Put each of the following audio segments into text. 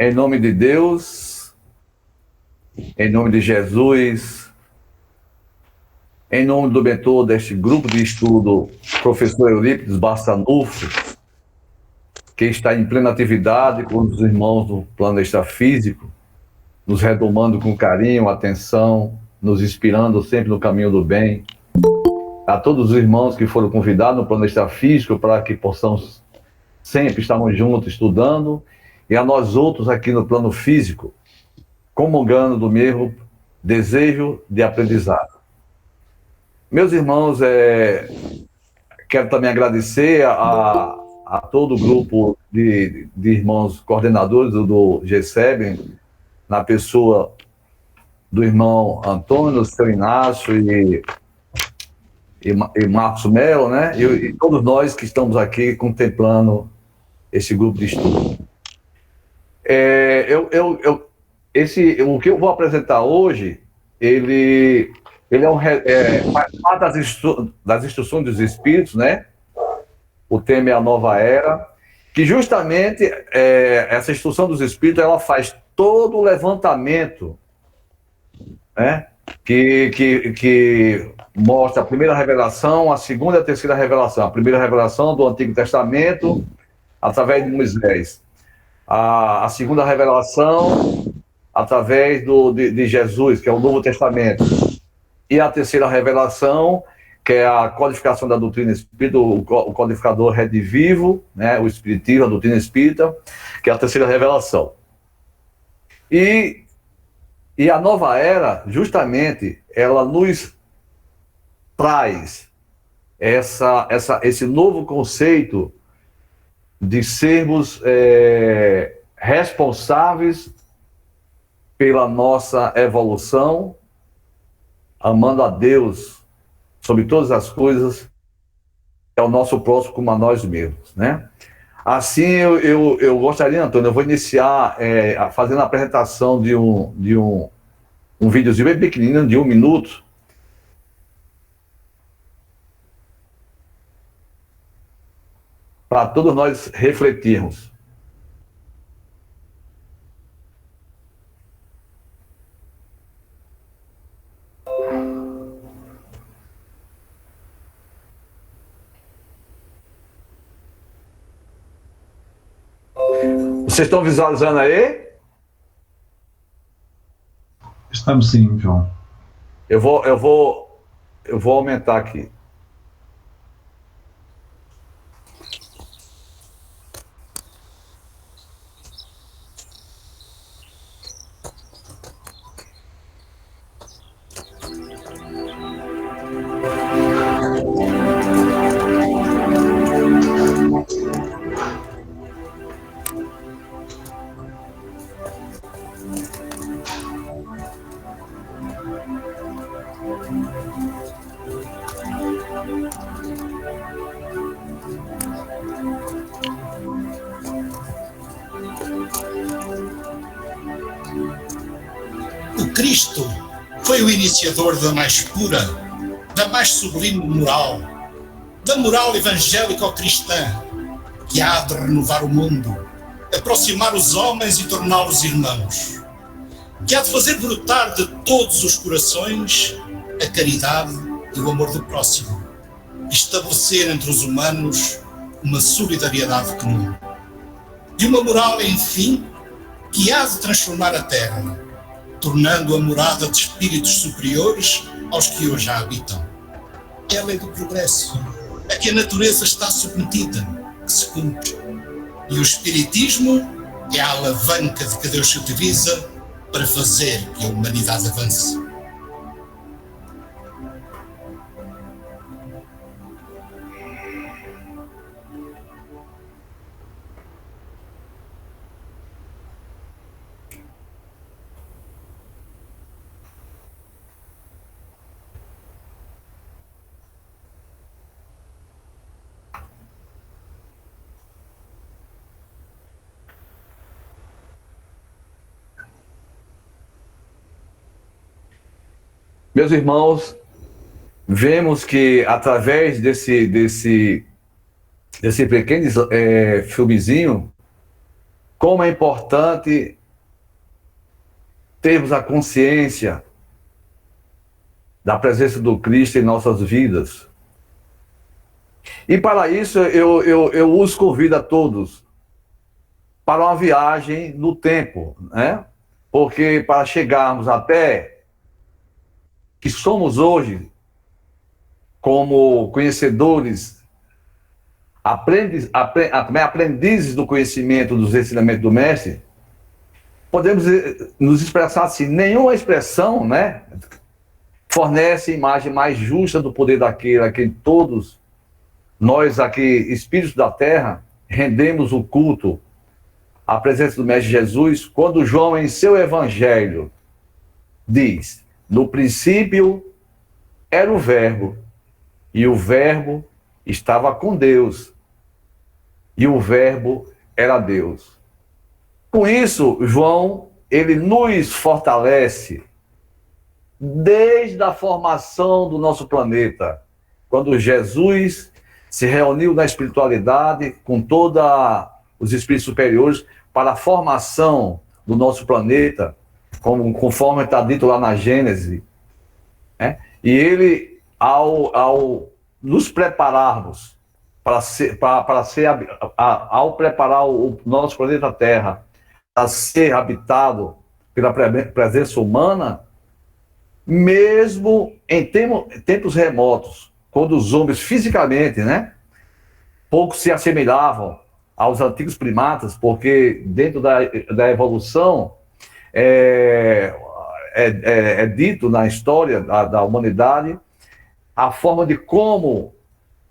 Em nome de Deus, em nome de Jesus, em nome do mentor deste grupo de estudo, professor Eurípides Barçanufo, que está em plena atividade com os irmãos do plano extrafísico, nos retomando com carinho, atenção, nos inspirando sempre no caminho do bem. A todos os irmãos que foram convidados no plano extrafísico para que possamos sempre estarmos juntos estudando, e a nós outros aqui no plano físico, comungando do mesmo desejo de aprendizado. Meus irmãos, quero também agradecer a todo o grupo de irmãos coordenadores do GSEB, na pessoa do irmão Antônio, seu Inácio e Marcos Melo, né? E todos nós que estamos aqui contemplando esse grupo de estudo. O que eu vou apresentar hoje, ele faz parte das instruções dos Espíritos, né? O tema é a nova era, que justamente essa instrução dos Espíritos, ela faz todo o levantamento, né? Que mostra a primeira revelação, a segunda e a terceira revelação. A primeira revelação do Antigo Testamento, através de Moisés. A segunda revelação, através de Jesus, que é o Novo Testamento. E a terceira revelação, que é a codificação da doutrina espírita, o codificador redivivo, né, o espiritismo, a doutrina espírita, que é a terceira revelação. E a nova era, justamente, ela nos traz esse novo conceito de sermos responsáveis pela nossa evolução, amando a Deus sobre todas as coisas, é o nosso próximo como a nós mesmos, né? Assim, eu gostaria, Antônio, eu vou iniciar fazendo a apresentação de um videozinho bem pequenino, de 1 minuto, para todos nós refletirmos. Vocês estão visualizando aí? Estamos sim, João. Eu vou aumentar aqui. O Cristo foi o iniciador da mais pura, da mais sublime moral, da moral evangélico-cristã, que há de renovar o mundo, aproximar os homens e torná-los irmãos, que há de fazer brotar de todos os corações a caridade e o amor do próximo, estabelecer entre os humanos uma solidariedade comum. De uma moral, enfim, que há de transformar a Terra, tornando a morada de espíritos superiores aos que hoje a habitam. É a lei do progresso, a que a natureza está submetida, que se cumpre. E o espiritismo é a alavanca de que Deus se utiliza para fazer que a humanidade avance. Meus irmãos, vemos que através desse pequeno filmezinho, como é importante termos a consciência da presença do Cristo em nossas vidas. E para isso eu os convido a todos para uma viagem no tempo, né? Porque para chegarmos até que somos hoje, como conhecedores, aprendizes do conhecimento, dos ensinamentos do Mestre, podemos nos expressar assim: nenhuma expressão, né, fornece imagem mais justa do poder daquele a quem todos nós aqui, espíritos da terra, rendemos o culto à presença do Mestre Jesus, quando João, em seu evangelho, diz: no princípio era o Verbo, e o Verbo estava com Deus, e o Verbo era Deus. Com isso, João, ele nos fortalece desde a formação do nosso planeta, quando Jesus se reuniu na espiritualidade com todos os espíritos superiores para a formação do nosso planeta, conforme está dito lá na Gênesis, né? E ele, ao nos prepararmos ao preparar o nosso planeta Terra a ser habitado pela presença humana, mesmo em tempos remotos, quando os homens fisicamente, né, pouco se assemelhavam aos antigos primatas, porque dentro da evolução é dito na história da humanidade a forma de como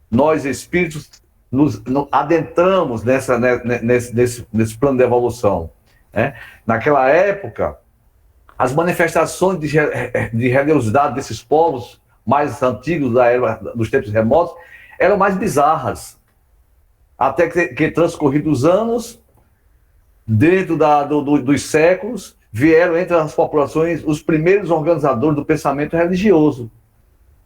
nós espíritos nos adentramos nesse plano de evolução, né? Naquela época, as manifestações de religiosidade desses povos mais antigos dos tempos remotos eram mais bizarras. Até que transcorridos os anos, dentro dos séculos, vieram entre as populações os primeiros organizadores do pensamento religioso,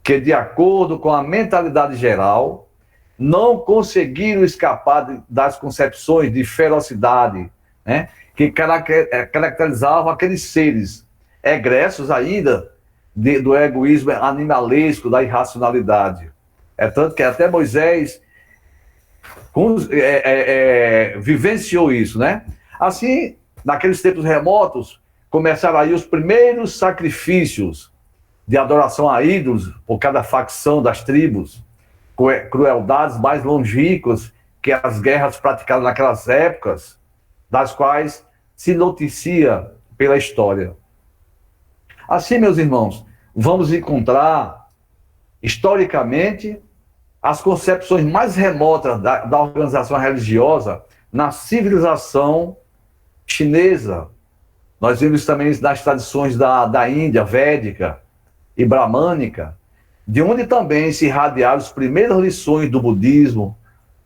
que, de acordo com a mentalidade geral, não conseguiram escapar das concepções de ferocidade, né, que caracterizavam aqueles seres egressos ainda do egoísmo animalesco, da irracionalidade. É tanto que até Moisés vivenciou isso, né? Assim, naqueles tempos remotos, começaram aí os primeiros sacrifícios de adoração a ídolos por cada facção das tribos, crueldades mais longínquas que as guerras praticadas naquelas épocas, das quais se noticia pela história. Assim, meus irmãos, vamos encontrar, historicamente, as concepções mais remotas da organização religiosa na civilização chinesa. Nós vimos também nas tradições da Índia, védica e bramânica, de onde também se irradiaram as primeiras lições do budismo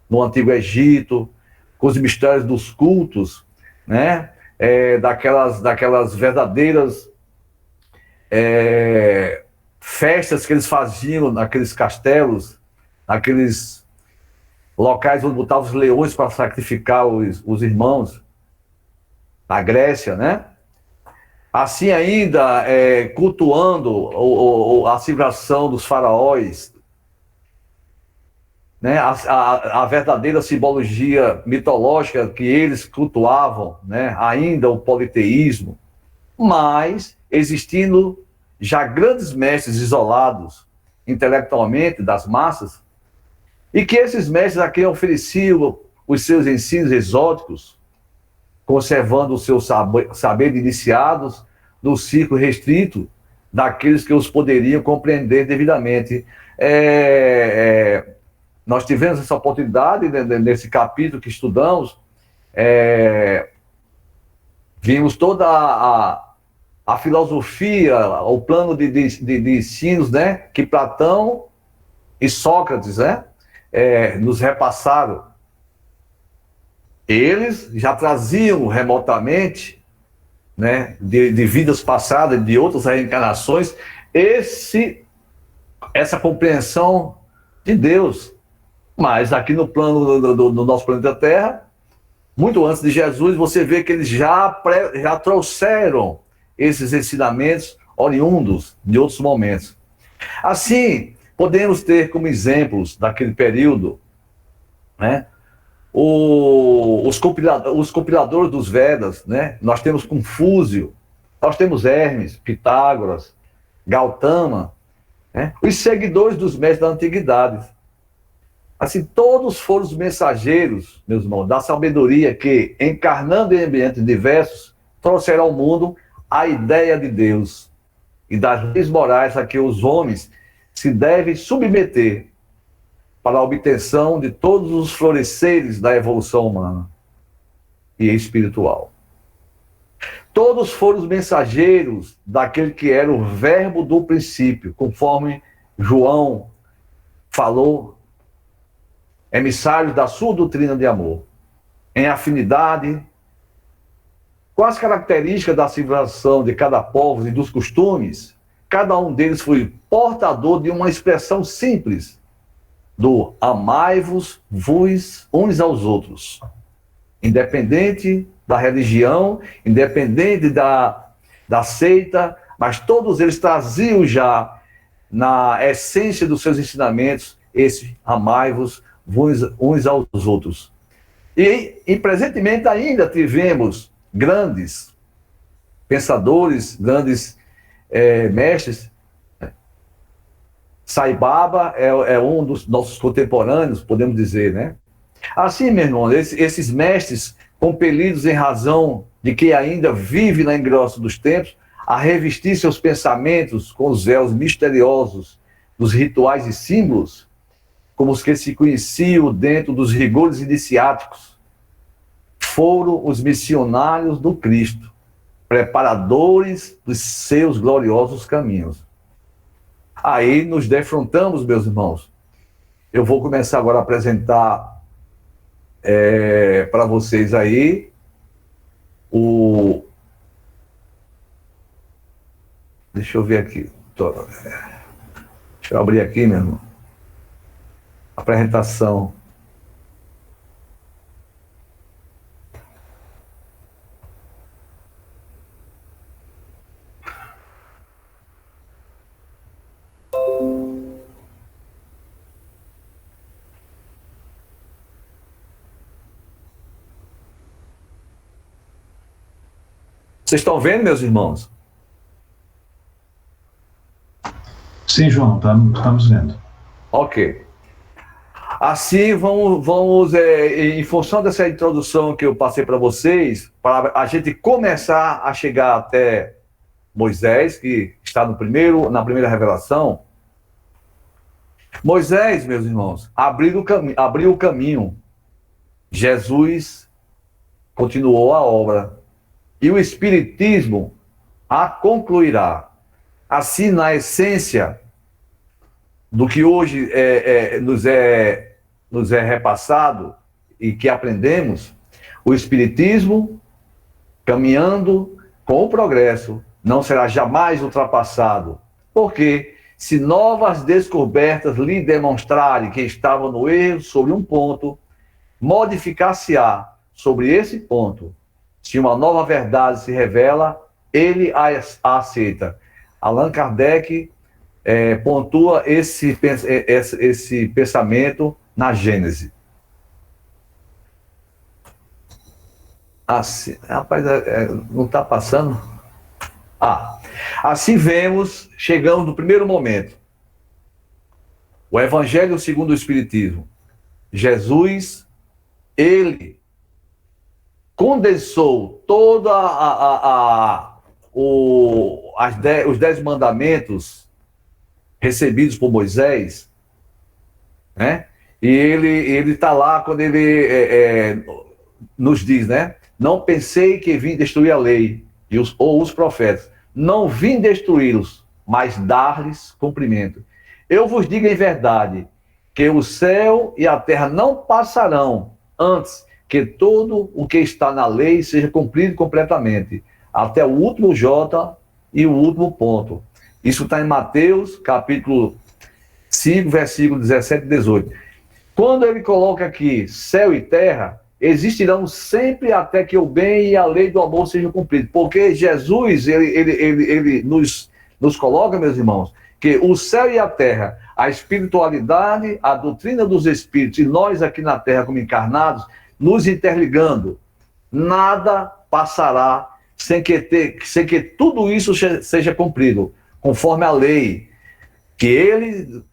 no Antigo Egito, com os mistérios dos cultos, né? Daquelas verdadeiras festas que eles faziam naqueles castelos, naqueles locais onde botavam os leões para sacrificar os irmãos, na Grécia, né? Assim ainda, cultuando a civilização dos faraós, né? A verdadeira simbologia mitológica que eles cultuavam, né? Ainda o politeísmo, mas existindo já grandes mestres isolados intelectualmente das massas, e que esses mestres a quem ofereciam os seus ensinos exóticos, conservando o seu saber de iniciados no círculo restrito daqueles que os poderiam compreender devidamente. Nós tivemos essa oportunidade nesse capítulo que estudamos, vimos toda a filosofia, o plano de ensinos, né, que Platão e Sócrates, né, nos repassaram. Eles já traziam remotamente, né, de vidas passadas, de outras reencarnações, essa compreensão de Deus. Mas aqui no plano do nosso planeta Terra, muito antes de Jesus, você vê que eles já trouxeram esses ensinamentos oriundos de outros momentos. Assim, podemos ter como exemplos daquele período, né, os compiladores dos Vedas, né? Nós temos Confúcio, nós temos Hermes, Pitágoras, Gautama, né? Os seguidores dos mestres da antiguidade. Assim, todos foram os mensageiros, meus irmãos, da sabedoria que, encarnando em ambientes diversos, trouxeram ao mundo a ideia de Deus e das leis morais a que os homens se devem submeter para a obtenção de todos os floresceres da evolução humana e espiritual. Todos foram os mensageiros daquele que era o verbo do princípio, conforme João falou, emissários da sua doutrina de amor, em afinidade com as características da civilização de cada povo e dos costumes. Cada um deles foi portador de uma expressão simples do amai-vos uns aos outros, independente da religião, independente da seita, mas todos eles traziam já na essência dos seus ensinamentos esse amai-vos uns aos outros. E presentemente ainda tivemos grandes pensadores, grandes mestres. Sai Baba é um dos nossos contemporâneos, podemos dizer, né? Assim, meu irmão, esses mestres, compelidos em razão de que ainda vive na engrossa dos tempos, a revestir seus pensamentos com os véus misteriosos dos rituais e símbolos, como os que se conheciam dentro dos rigores iniciáticos, foram os missionários do Cristo, preparadores dos seus gloriosos caminhos. Aí nos defrontamos, meus irmãos. Eu vou começar agora a apresentar para vocês aí Deixa eu ver aqui. Deixa eu abrir aqui, meu irmão. Apresentação. Vocês estão vendo, meus irmãos? Sim, João, estamos vendo. Ok. Assim, vamos em função dessa introdução que eu passei para vocês, para a gente começar a chegar até Moisés, que está na primeira revelação. Moisés, meus irmãos, abriu o caminho. Jesus continuou a obra. E o Espiritismo a concluirá. Assim, na essência do que hoje nos é repassado e que aprendemos, o Espiritismo, caminhando com o progresso, não será jamais ultrapassado. Porque, se novas descobertas lhe demonstrarem que estava no erro sobre um ponto, modificar-se-á sobre esse ponto. Se uma nova verdade se revela, ele a aceita. Allan Kardec pontua esse pensamento na Gênese. Assim, rapaz, não está passando? Assim chegamos no primeiro momento. O Evangelho segundo o Espiritismo. Jesus, ele condensou toda os 10 mandamentos recebidos por Moisés, né? E ele está lá quando ele nos diz, né? Não pensei que vim destruir a lei ou os profetas. Não vim destruí-los, mas dar-lhes cumprimento. Eu vos digo em verdade que o céu e a terra não passarão antes que todo o que está na lei seja cumprido completamente, até o último J e o último ponto. Isso está em Mateus, capítulo 5, versículo 17 e 18. Quando ele coloca aqui céu e terra, existirão sempre até que o bem e a lei do amor sejam cumpridos. Porque Jesus, ele nos coloca, meus irmãos, que o céu e a terra, a espiritualidade, a doutrina dos espíritos, e nós aqui na terra como encarnados, nos interligando, nada passará sem que tudo isso seja cumprido, conforme a lei, que ele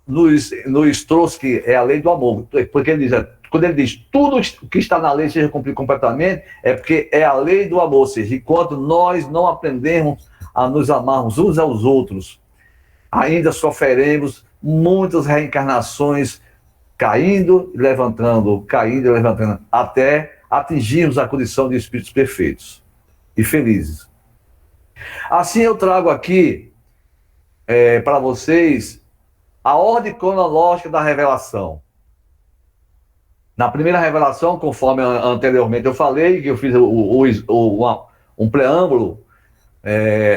nos trouxe, que é a lei do amor. Porque ele diz, quando ele diz tudo que está na lei seja cumprido completamente, é porque é a lei do amor. Ou seja, enquanto nós não aprendemos a nos amarmos uns aos outros, ainda sofreremos muitas reencarnações, caindo e levantando, até atingirmos a condição de espíritos perfeitos e felizes. Assim eu trago aqui para vocês a ordem cronológica da revelação. Na primeira revelação, conforme anteriormente eu falei, que eu fiz um preâmbulo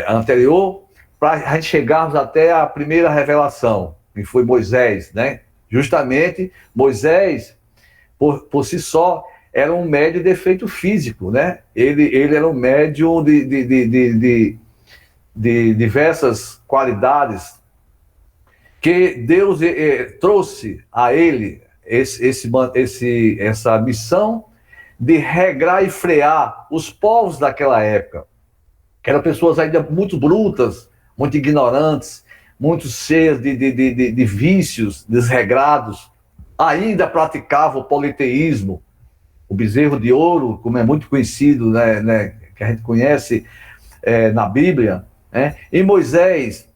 anterior, para a gente chegarmos até a primeira revelação, que foi Moisés, né? Justamente, Moisés, por si só, era um médium de efeito físico, né? Ele era um médium de diversas qualidades que Deus trouxe a ele essa missão de regrar e frear os povos daquela época, que eram pessoas ainda muito brutas, muito ignorantes, muito cheias de vícios, desregrados, ainda praticavam o politeísmo, o bezerro de ouro, como é muito conhecido, né, que a gente conhece na Bíblia, né? E Moisés,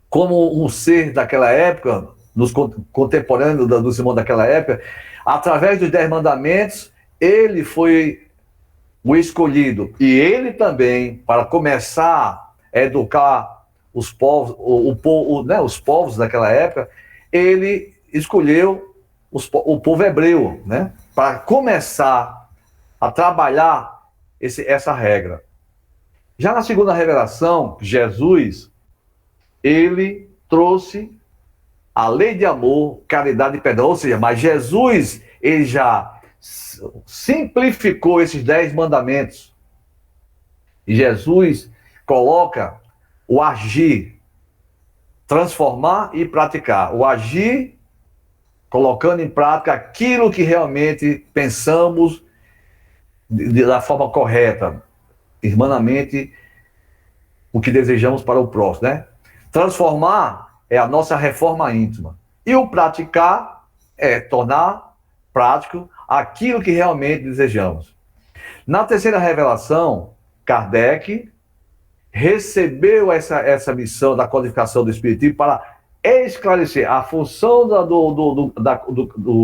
como um ser daquela época, nos contemporâneos dos irmãos daquela época, através dos 10 mandamentos, ele foi o escolhido. E ele também, para começar a educar os povos, os povos daquela época, ele escolheu o povo hebreu, né, para começar a trabalhar essa regra. Já na segunda revelação, Jesus, ele trouxe a lei de amor, caridade e perdão. Ou seja, mas Jesus, ele já simplificou esses 10 mandamentos. E Jesus coloca o agir, transformar e praticar. O agir, colocando em prática aquilo que realmente pensamos da forma correta, irmanamente, o que desejamos para o próximo, né? Transformar é a nossa reforma íntima. E o praticar é tornar prático aquilo que realmente desejamos. Na terceira revelação, Kardec recebeu essa missão da codificação do Espiritismo para esclarecer a função do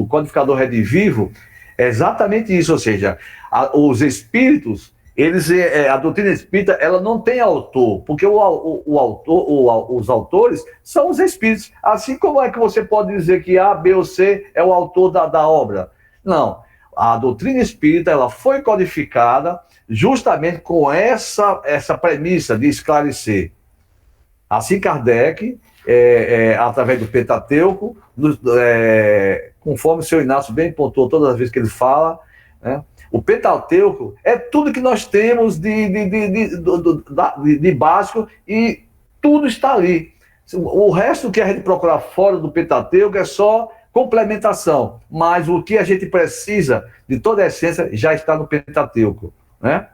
codificador redivivo, é exatamente isso, ou seja, os espíritos, a doutrina espírita, ela não tem autor, porque os autores são os espíritos. Assim como é que você pode dizer que A, B ou C é o autor da obra? Não. A doutrina espírita, ela foi codificada justamente com essa premissa de esclarecer. Assim, Kardec, através do Pentateuco, conforme o senhor Inácio bem pontuou todas as vezes que ele fala, né, o Pentateuco é tudo que nós temos de básico, e tudo está ali. O resto que a gente procurar fora do Pentateuco é só complementação, mas o que a gente precisa de toda a essência já está no Pentateuco, né?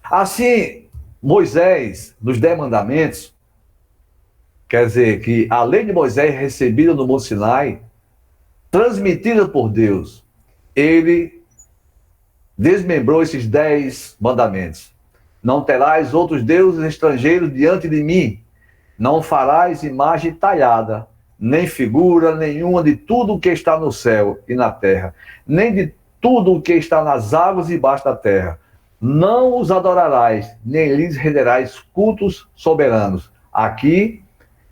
Assim, Moisés, nos 10 mandamentos, quer dizer que a lei de Moisés recebida no Monte Sinai, transmitida por Deus, ele desmembrou esses 10 mandamentos. Não terás outros deuses estrangeiros diante de mim. Não farás imagem talhada, nem figura nenhuma de tudo o que está no céu e na terra, nem de tudo o que está nas águas e debaixo da terra. Não os adorarás, nem lhes renderás cultos soberanos. Aqui,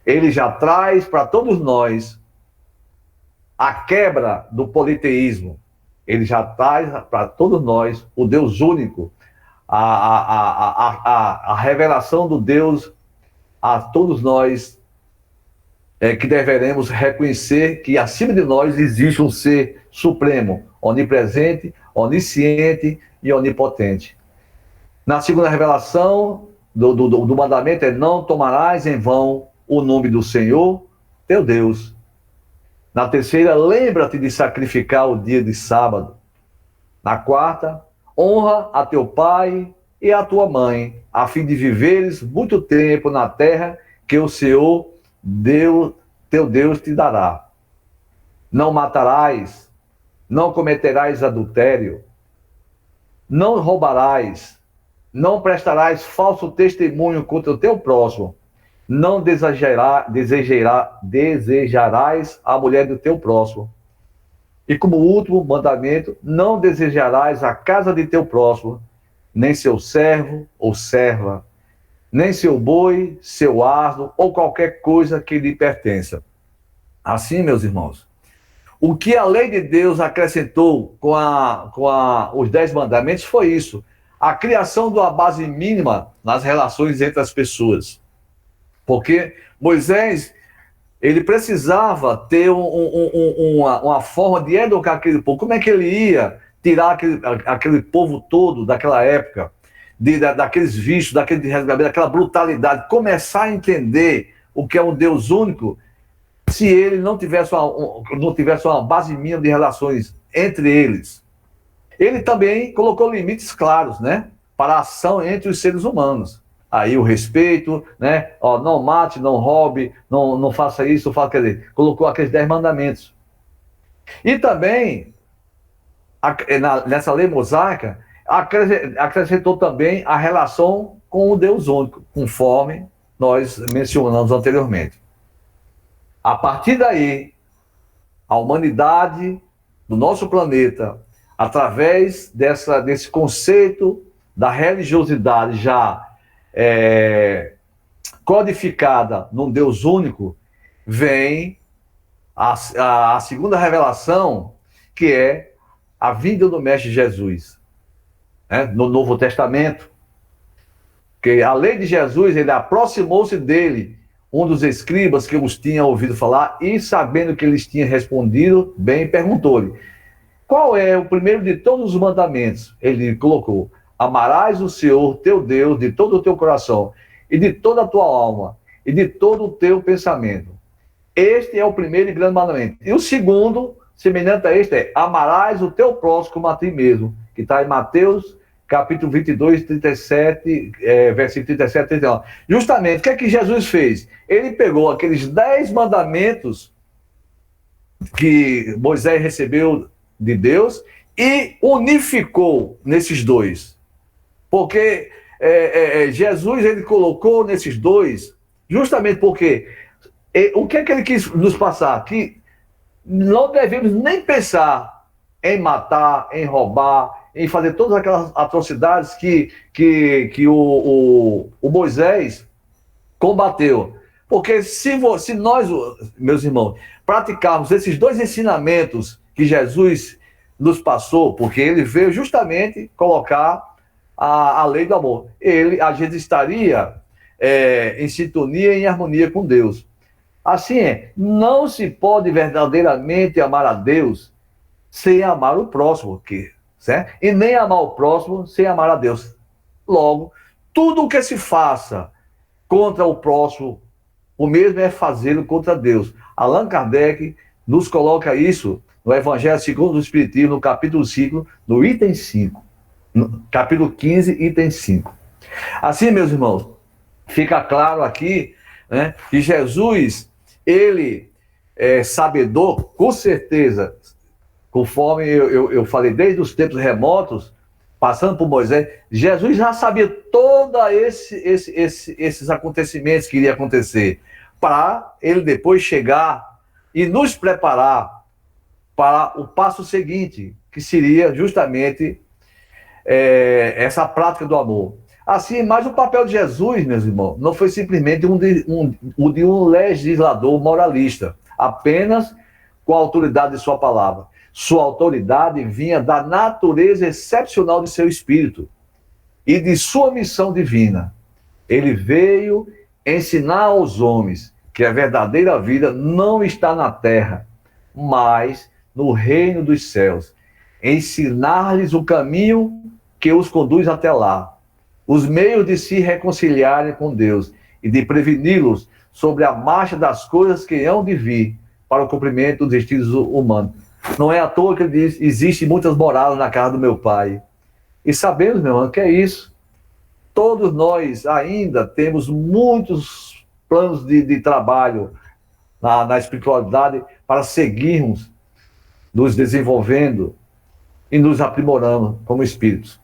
ele já traz para todos nós a quebra do politeísmo. Ele já traz para todos nós o Deus único, a revelação do Deus a todos nós que deveremos reconhecer que acima de nós existe um ser supremo, onipresente, onisciente e onipotente. Na segunda revelação do mandamento é: não tomarás em vão o nome do Senhor, teu Deus. Na terceira, lembra-te de sacrificar o dia de sábado. Na quarta, honra a teu pai e a tua mãe, a fim de viveres muito tempo na terra que o Senhor, teu Deus, te dará. Não matarás, não cometerás adultério, não roubarás, não prestarás falso testemunho contra o teu próximo, não desejarás a mulher do teu próximo. E como último mandamento, não desejarás a casa de teu próximo, nem seu servo ou serva, nem seu boi, seu asno ou qualquer coisa que lhe pertença. Assim, meus irmãos, o que a lei de Deus acrescentou com os 10 mandamentos foi isso: a criação de uma base mínima nas relações entre as pessoas. Porque Moisés, ele precisava ter uma forma de educar aquele povo. Como é que ele ia tirar aquele povo todo daquela época, daqueles vícios, daquele desresgramento, daquela brutalidade, começar a entender o que é um Deus único, se ele não tivesse uma base mínima de relações entre eles? Ele também colocou limites claros, né, para a ação entre os seres humanos. Aí o respeito, né? Não mate, não roube, não faça isso, quer dizer, colocou aqueles 10 mandamentos. E também, nessa lei mosaica, acrescentou também a relação com o Deus único, conforme nós mencionamos anteriormente. A partir daí, a humanidade do nosso planeta, através desse conceito da religiosidade já codificada num Deus único, vem a segunda revelação, que é a vinda do Mestre Jesus, né? No Novo Testamento, que a lei de Jesus, ele aproximou-se dele, um dos escribas que os tinha ouvido falar, e sabendo que eles tinham respondido bem, perguntou-lhe: qual é o primeiro de todos os mandamentos? Ele colocou: amarás o Senhor teu Deus de todo o teu coração, e de toda a tua alma, e de todo o teu pensamento. Este é o primeiro e grande mandamento. E o segundo, semelhante a este, é: amarás o teu próximo como a ti mesmo, que está em Mateus, capítulo 22, 37, versículo 37 e 39. Justamente, o que é que Jesus fez? Ele pegou aqueles 10 mandamentos que Moisés recebeu de Deus e unificou nesses dois. Porque Jesus, ele colocou nesses dois, justamente porque o que é que ele quis nos passar? Que não devemos nem pensar em matar, em roubar, em fazer todas aquelas atrocidades que o Moisés combateu. Porque se nós, meus irmãos, praticarmos esses dois ensinamentos que Jesus nos passou, porque ele veio justamente colocar a lei do amor, a gente estaria em sintonia e em harmonia com Deus. Assim não se pode verdadeiramente amar a Deus sem amar o próximo, certo? E nem amar o próximo sem amar a Deus. Logo, tudo o que se faça contra o próximo, o mesmo é fazê-lo contra Deus. Allan Kardec nos coloca isso no Evangelho segundo o Espiritismo, no capítulo 5, no item 5. No capítulo 15, item 5. Assim, meus irmãos, fica claro aqui, né, que Jesus, ele é sabedor, com certeza, conforme eu falei, desde os tempos remotos, passando por Moisés, Jesus já sabia todos esses acontecimentos que iriam acontecer, para ele depois chegar e nos preparar para o passo seguinte, que seria justamente essa prática do amor. Assim, mas o papel de Jesus, meus irmãos, não foi simplesmente o de um legislador moralista, apenas com a autoridade de sua palavra. Sua autoridade vinha da natureza excepcional de seu espírito e de sua missão divina. Ele veio ensinar aos homens que a verdadeira vida não está na terra, mas no reino dos céus. Ensinar-lhes o caminho que os conduz até lá, os meios de se reconciliarem com Deus e de preveni-los sobre a marcha das coisas que hão de vir para o cumprimento dos destinos humanos. Não é à toa que ele diz, existem muitas moradas na casa do meu pai. E sabemos, meu irmão, que é isso. Todos nós ainda temos muitos planos de trabalho na espiritualidade para seguirmos nos desenvolvendo e nos aprimorando como espíritos.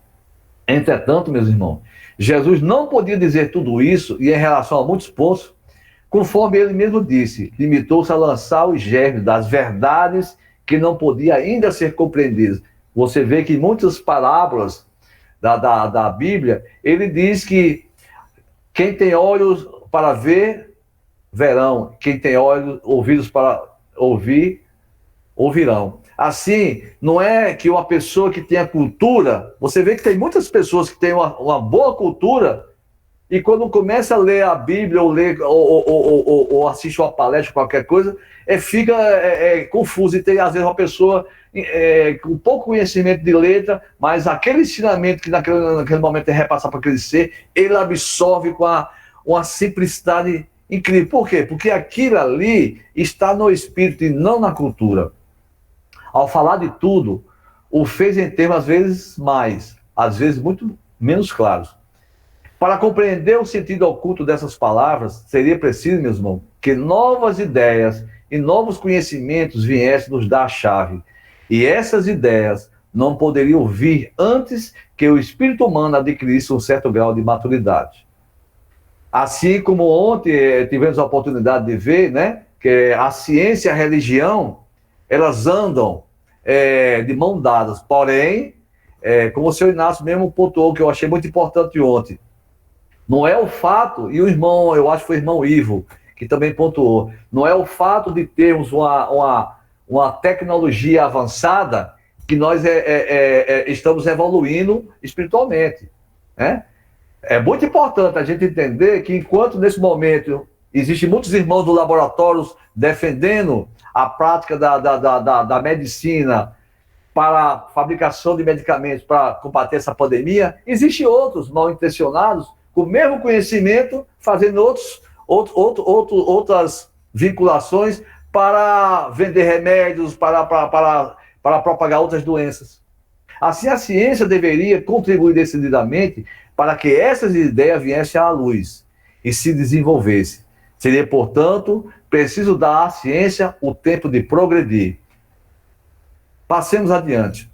Entretanto, meus irmãos, Jesus não podia dizer tudo isso, e em relação a muitos pontos, conforme ele mesmo disse, limitou-se a lançar os germes das verdades que não podia ainda ser compreendidas. Você vê que em muitas parábolas da Bíblia, ele diz que quem tem olhos para ver, verão. Quem tem olhos, ouvidos para ouvir, ouvirão. Assim, não é que uma pessoa que tem a cultura, você vê que tem muitas pessoas que têm uma boa cultura, e quando começa a ler a Bíblia, ou assiste uma palestra, qualquer coisa, fica confuso. E tem, às vezes, uma pessoa com pouco conhecimento de letra, mas aquele ensinamento que naquele momento é repassado para aquele ser, ele absorve com uma simplicidade incrível. Por quê? Porque aquilo ali está no espírito e não na cultura. Ao falar de tudo, o fez em termos, às vezes muito menos claros. Para compreender o sentido oculto dessas palavras, seria preciso, meus irmãos, que novas ideias e novos conhecimentos viessem nos dar a chave. E essas ideias não poderiam vir antes que o espírito humano adquirisse um certo grau de maturidade. Assim como ontem tivemos a oportunidade de ver, né, que a ciência e a religião, elas andam de mão dadas. Porém, como o senhor Inácio mesmo pontuou, que eu achei muito importante ontem, não é o fato, e o irmão, eu acho que foi o irmão Ivo, que também pontuou, não é o fato de termos uma tecnologia avançada que nós estamos evoluindo espiritualmente, né? É muito importante a gente entender que enquanto nesse momento existem muitos irmãos do laboratório defendendo a prática da medicina para a fabricação de medicamentos para combater essa pandemia, existem outros mal intencionados com o mesmo conhecimento fazendo outras vinculações para vender remédios, para propagar outras doenças. Assim, a ciência deveria contribuir decididamente para que essas ideias viessem à luz e se desenvolvessem. Seria, portanto, preciso dar à ciência o tempo de progredir. Passemos adiante.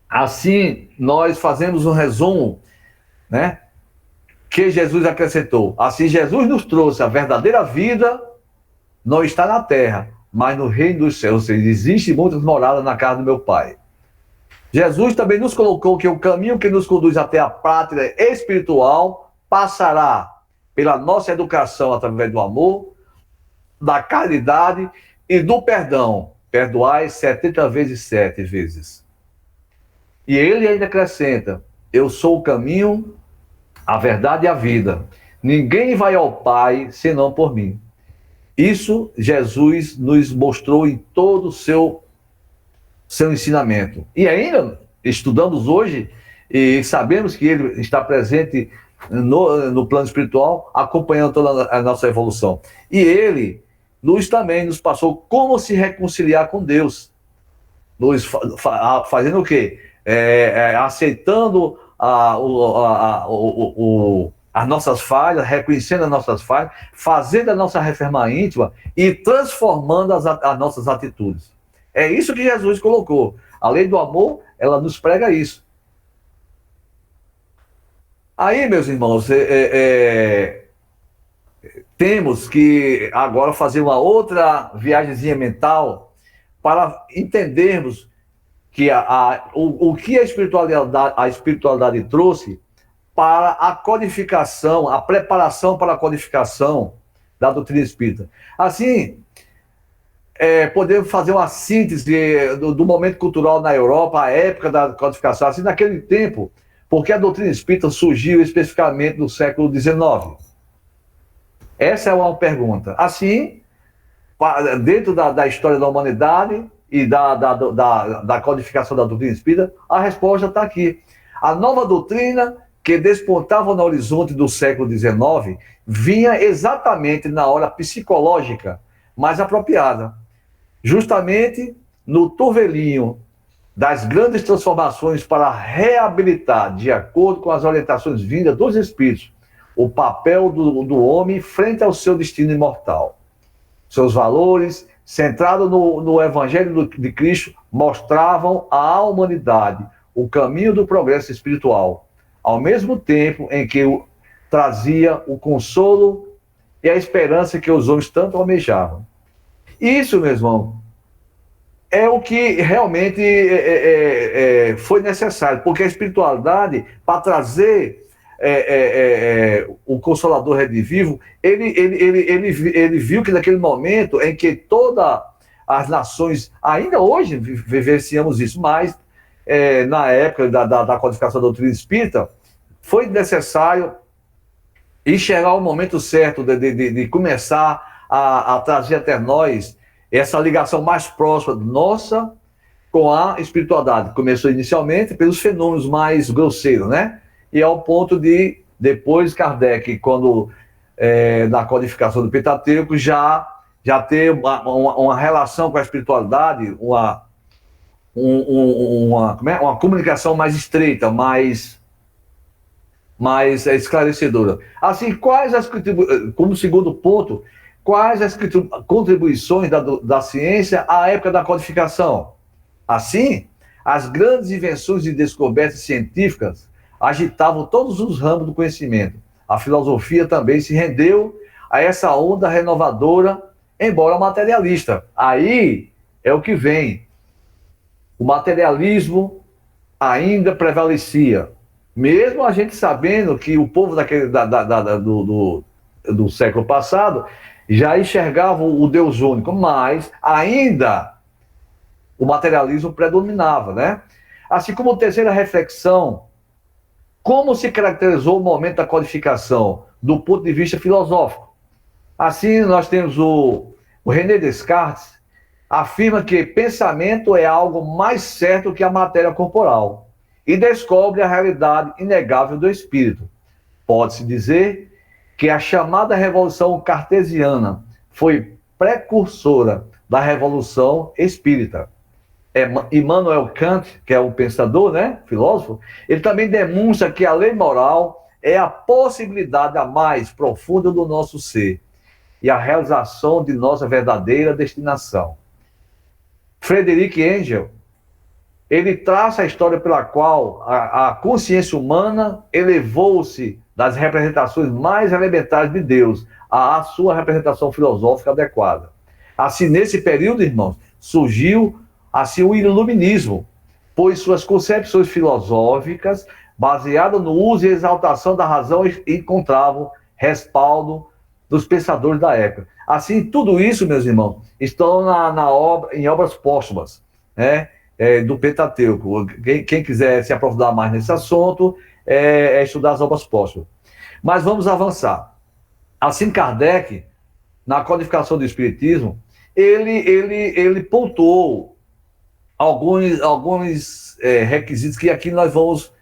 Assim, nós fazemos um resumo, né, que Jesus acrescentou. Assim, Jesus nos trouxe a verdadeira vida, não está na terra, mas no reino dos céus. Ou seja, existem muitas moradas na casa do meu Pai. Jesus também nos colocou que o caminho que nos conduz até a pátria espiritual passará pela nossa educação através do amor, da caridade e do perdão. Perdoai 70 vezes 7 vezes. E ele ainda acrescenta, eu sou o caminho, a verdade e a vida. Ninguém vai ao Pai senão por mim. Isso Jesus nos mostrou em todo o seu ensinamento. E ainda estudamos hoje e sabemos que ele está presente no plano espiritual, acompanhando toda a nossa evolução. E ele também nos passou como se reconciliar com Deus. Fazendo o quê? Aceitando as nossas falhas, reconhecendo as nossas falhas, fazendo a nossa reforma íntima e transformando as nossas atitudes. É isso que Jesus colocou. A lei do amor, ela nos prega isso. Aí, meus irmãos, temos que agora fazer uma outra viagemzinha mental para entendermos que o que a espiritualidade trouxe para a codificação, a preparação para a codificação da doutrina espírita. Assim, podemos fazer uma síntese do momento cultural na Europa, a época da codificação, assim, naquele tempo, porque a doutrina espírita surgiu especificamente no século XIX. Essa é uma pergunta. Assim, dentro da história da humanidade e da codificação da doutrina espírita, a resposta está aqui. A nova doutrina que despontava no horizonte do século XIX vinha exatamente na hora psicológica mais apropriada, justamente no turvelinho das grandes transformações para reabilitar, de acordo com as orientações vindas dos espíritos, o papel do homem frente ao seu destino imortal. Seus valores, centrados no Evangelho de Cristo, mostravam à humanidade o caminho do progresso espiritual, ao mesmo tempo em que trazia o consolo e a esperança que os homens tanto almejavam. Isso, meu irmão, é o que realmente foi necessário, porque a espiritualidade, para trazer o Consolador redivivo, ele viu que naquele momento em que todas as nações, ainda hoje vivenciamos isso, mas na época da codificação da doutrina espírita, foi necessário enxergar o momento certo de começar a trazer até nós essa ligação mais próxima nossa com a espiritualidade. Começou inicialmente pelos fenômenos mais grosseiros, né? E ao ponto de, depois, Kardec, quando na codificação do Pentateuco, já ter uma relação com a espiritualidade, uma comunicação mais estreita, mais esclarecedora. Assim, como segundo ponto, quais as contribuições da ciência à época da codificação? Assim, as grandes invenções e descobertas científicas agitavam todos os ramos do conhecimento. A filosofia também se rendeu a essa onda renovadora, embora materialista. Aí é o que vem. O materialismo ainda prevalecia. Mesmo a gente sabendo que o povo do século passado já enxergava o Deus único, mas ainda o materialismo predominava, né? Assim como terceira reflexão, como se caracterizou o momento da codificação do ponto de vista filosófico? Assim, nós temos o René Descartes, afirma que pensamento é algo mais certo que a matéria corporal e descobre a realidade inegável do espírito. Pode-se dizer que a chamada Revolução Cartesiana foi precursora da Revolução Espírita. Immanuel Kant, que é um pensador, né, filósofo, ele também demonstra que a lei moral é a possibilidade a mais profunda do nosso ser e a realização de nossa verdadeira destinação. Frederic Engels, ele traça a história pela qual a consciência humana elevou-se das representações mais elementares de Deus à sua representação filosófica adequada. Assim, nesse período, irmãos, surgiu assim o iluminismo, pois suas concepções filosóficas, baseadas no uso e exaltação da razão, encontravam respaldo dos pensadores da época. Assim, tudo isso, meus irmãos, estão em obras póstumas, né, do Pentateuco. Quem quiser se aprofundar mais nesse assunto, estudar as obras póstumas. Mas vamos avançar. Assim, Kardec, na codificação do Espiritismo, ele pontuou alguns requisitos que aqui nós vamos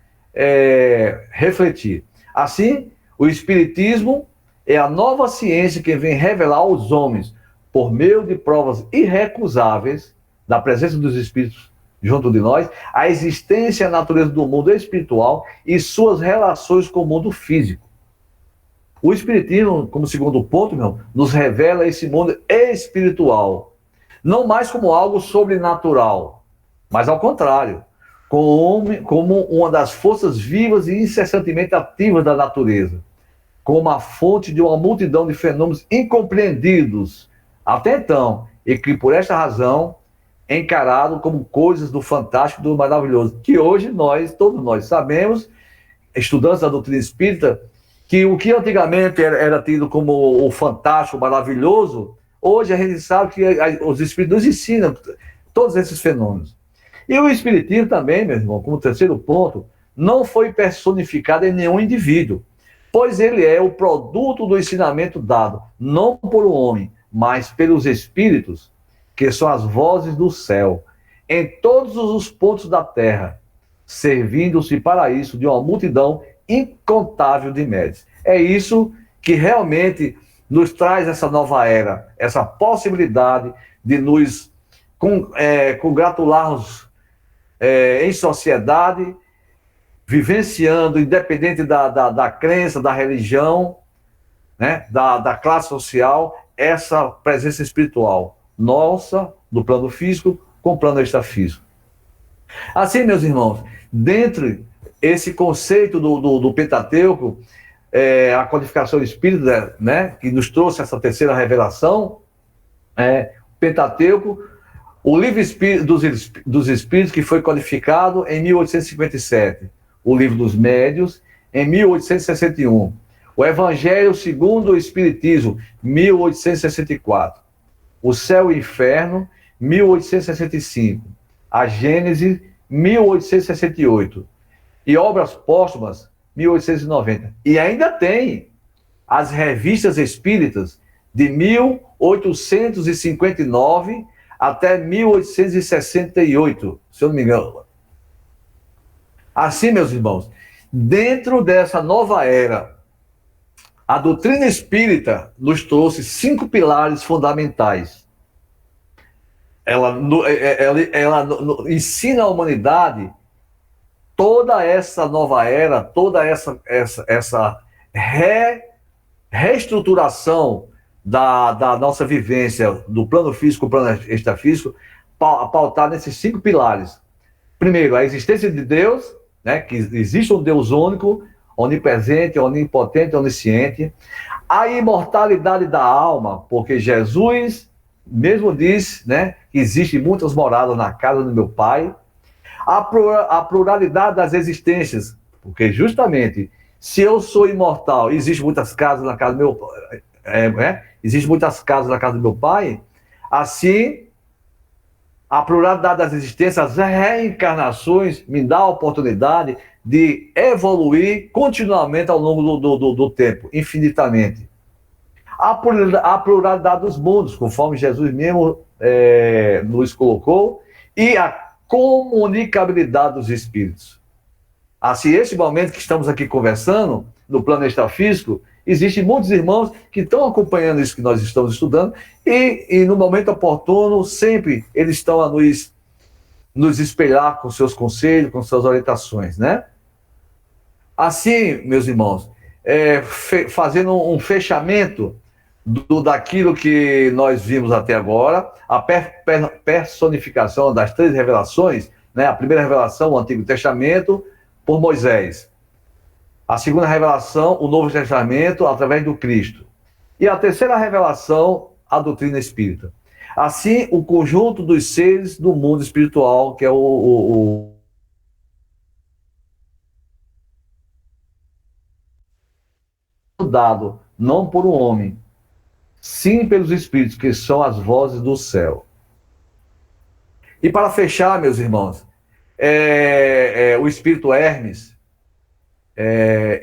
refletir. Assim, o Espiritismo é a nova ciência que vem revelar aos homens, por meio de provas irrecusáveis da presença dos Espíritos junto de nós, a existência e a natureza do mundo espiritual e suas relações com o mundo físico. O Espiritismo, como segundo ponto, nos revela esse mundo espiritual, não mais como algo sobrenatural, mas ao contrário, como uma das forças vivas e incessantemente ativas da natureza, como a fonte de uma multidão de fenômenos incompreendidos até então, e que por esta razão encarado como coisas do fantástico, do maravilhoso, que hoje todos nós sabemos, estudantes da doutrina espírita, que o que antigamente era tido como o fantástico, o maravilhoso, hoje a gente sabe que os espíritos nos ensinam todos esses fenômenos. E o espiritismo também, meu irmão, como terceiro ponto, não foi personificado em nenhum indivíduo, pois ele é o produto do ensinamento dado, não por um homem, mas pelos Espíritos, que são as vozes do céu, em todos os pontos da terra, servindo-se para isso de uma multidão incontável de médios. É isso que realmente nos traz essa nova era, essa possibilidade de nos congratularmos em sociedade, vivenciando, independente da crença, da religião, né, da classe social, essa presença espiritual nossa, do plano físico, com o plano extrafísico. Assim, meus irmãos, dentro esse conceito do Pentateuco, a codificação espírita, né, que nos trouxe essa terceira revelação, Pentateuco, o livro dos Espíritos, que foi codificado em 1857, o livro dos Médios, em 1861, o Evangelho segundo o Espiritismo, 1864, o Céu e o Inferno, 1865, a Gênese, 1868, e Obras Póstumas, 1890. E ainda tem as revistas espíritas de 1859 até 1868, se eu não me engano. Assim, meus irmãos, dentro dessa nova era, a doutrina espírita nos trouxe 5 pilares fundamentais. Ela ensina à humanidade toda essa nova era, toda essa reestruturação da nossa vivência, do plano físico, plano extrafísico, pautar nesses 5 pilares. Primeiro, a existência de Deus, né, que existe um Deus único, onipresente, onipotente, onisciente. A imortalidade da alma, porque Jesus mesmo diz, né, que existem muitas moradas na casa do meu Pai. A pluralidade das existências, porque justamente se eu sou imortal, existem muitas casas na casa do meu existem muitas casas na casa do meu Pai, assim a pluralidade das existências, as reencarnações me dá a oportunidade de evoluir continuamente ao longo do tempo, infinitamente. A pluralidade dos mundos, conforme Jesus mesmo nos colocou, e a comunicabilidade dos espíritos. Assim, esse momento que estamos aqui conversando, no plano extrafísico, existem muitos irmãos que estão acompanhando isso que nós estamos estudando, e no momento oportuno, sempre eles estão a nos espelhar com seus conselhos, com suas orientações, né? Assim, meus irmãos, fazendo um fechamento daquilo que nós vimos até agora, a personificação das 3 revelações, né? A primeira revelação, o Antigo Testamento, por Moisés. A segunda revelação, o Novo Testamento, através do Cristo. E a terceira revelação, a doutrina espírita. Assim, o conjunto dos seres do mundo espiritual, que é dado não por um homem, sim pelos espíritos, que são as vozes do céu. E para fechar, meus irmãos, o espírito Hermes,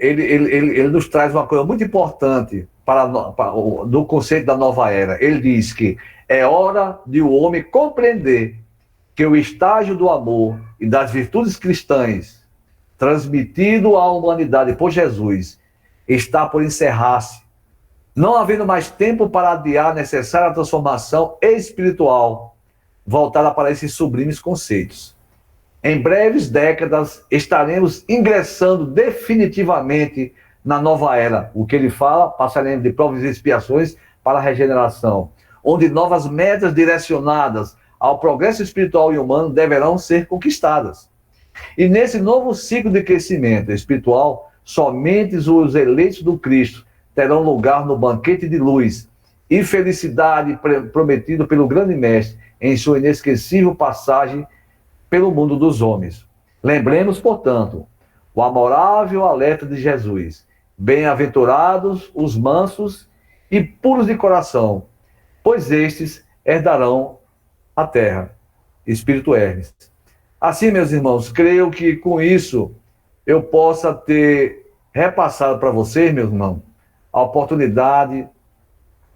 ele nos traz uma coisa muito importante do conceito da nova era. Ele diz que é hora de o homem compreender que o estágio do amor e das virtudes cristãs transmitido à humanidade por Jesus está por encerrar-se, não havendo mais tempo para adiar a necessária transformação espiritual voltada para esses sublimes conceitos. Em breves décadas, estaremos ingressando definitivamente na nova era. O que ele fala, passaremos de provas e expiações para a regeneração, onde novas metas direcionadas ao progresso espiritual e humano deverão ser conquistadas. E nesse novo ciclo de crescimento espiritual, somente os eleitos do Cristo terão lugar no banquete de luz e felicidade prometido pelo grande mestre em sua inesquecível passagem pelo mundo dos homens. Lembremos, portanto, o amorável alerta de Jesus: bem-aventurados os mansos e puros de coração, pois estes herdarão a terra. Espírito Hermes. Assim, meus irmãos, creio que com isso eu possa ter repassado para vocês, meus irmãos, a oportunidade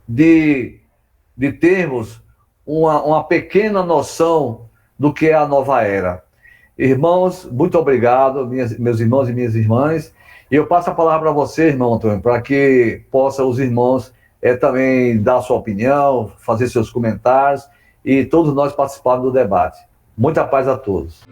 de termos uma pequena noção do que é a nova era. Irmãos, muito obrigado, meus irmãos e minhas irmãs. E eu passo a palavra para você, irmão Antônio, para que possa os irmãos também dar sua opinião, fazer seus comentários e todos nós participarmos do debate. Muita paz a todos.